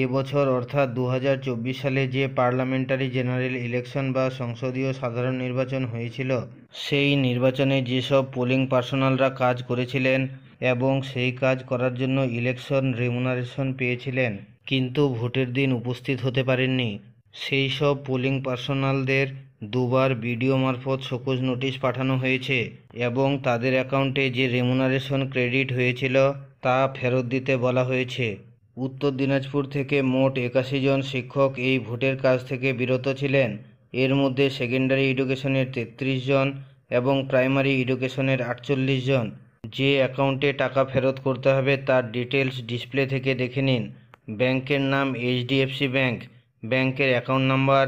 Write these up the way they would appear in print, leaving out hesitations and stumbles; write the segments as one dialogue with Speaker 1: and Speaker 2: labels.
Speaker 1: এবছর অর্থাৎ 2024 সালে যে পার্লামেন্টারি জেনারেল ইলেকশন বা সংসদীয় সাধারণ নির্বাচন হয়েছিল, সেই নির্বাচনে যেসব পোলিং পার্সোনালরা কাজ করেছিলেন এবং সেই কাজ করার জন্য ইলেকশন রেমুনারেশন পেয়েছিলেন কিন্তু ভোটের দিন উপস্থিত হতে পারেননি, সেই সব পোলিং পার্সোনালদের দুবার বিডিও মারফত শোকজ নোটিশ পাঠানো হয়েছে এবং তাদের অ্যাকাউন্টে যে রেমুনারেশন ক্রেডিট হয়েছিল তা ফেরত দিতে বলা হয়েছে। উত্তর দিনাজপুর থেকে মোট 81 জন শিক্ষক এই ভোটের কাজ থেকে বিরত ছিলেন। এর মধ্যে সেকেন্ডারি এডুকেশনের 33 জন এবং প্রাইমারি এডুকেশনের 48 জন। যে অ্যাকাউন্টে টাকা ফেরত করতে হবে তার ডিটেলস ডিসপ্লে থেকে দেখে নিন। ব্যাংকের নাম এইচডিএফসি ব্যাংক। ব্যাংকের account number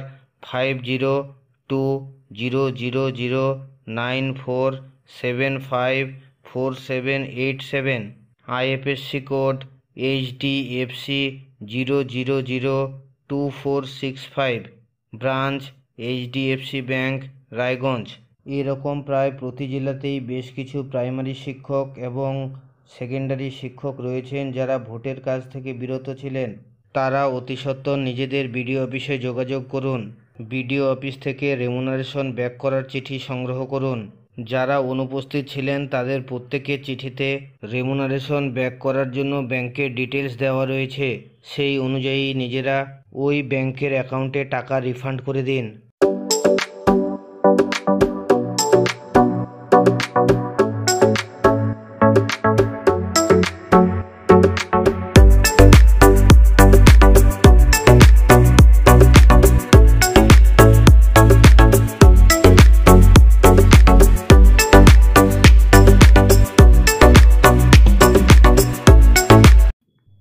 Speaker 1: 50200094754787। IFSC code HDFC 0002465। Branch HDFC bank, Raiganj. এরকম প্রায় প্রতি জেলাতেই বেশ কিছু প্রাইমারি শিক্ষক এবং সেকেন্ডারি শিক্ষক রয়েছেন যারা ভোটের কাজ থেকে বিরত ছিলেন। তারা অতি সত্বর নিজেদের বিডিও অফিসে যোগাযোগ করুন। বিডিও অফিস থেকে রেমুনারেশন ব্যাক করার চিঠি সংগ্রহ করুন। যারা অনুপস্থিত ছিলেন তাদের প্রত্যেকের চিঠিতে রেমুনারেশন ব্যাক করার জন্য ব্যাংকের ডিটেলস দেওয়া রয়েছে। সেই অনুযায়ী নিজেরা ওই ব্যাংকের অ্যাকাউন্টে টাকা রিফান্ড করে দিন।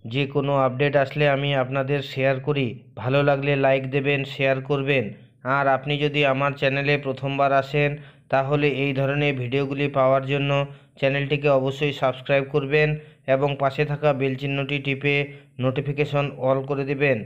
Speaker 1: যে কোনো আপডেট আসলে আমি আপনাদের শেয়ার করি। ভালো লাগলে লাইক দেবেন, শেয়ার করবেন। আর আপনি যদি আমার চ্যানেলে প্রথমবার আসেন তাহলে এই ধরনের ভিডিওগুলি পাওয়ার জন্য চ্যানেলটিকে অবশ্যই সাবস্ক্রাইব করবেন এবং পাশে থাকা বেল চিহ্নটি টিপে নোটিফিকেশন অল করে দেবেন।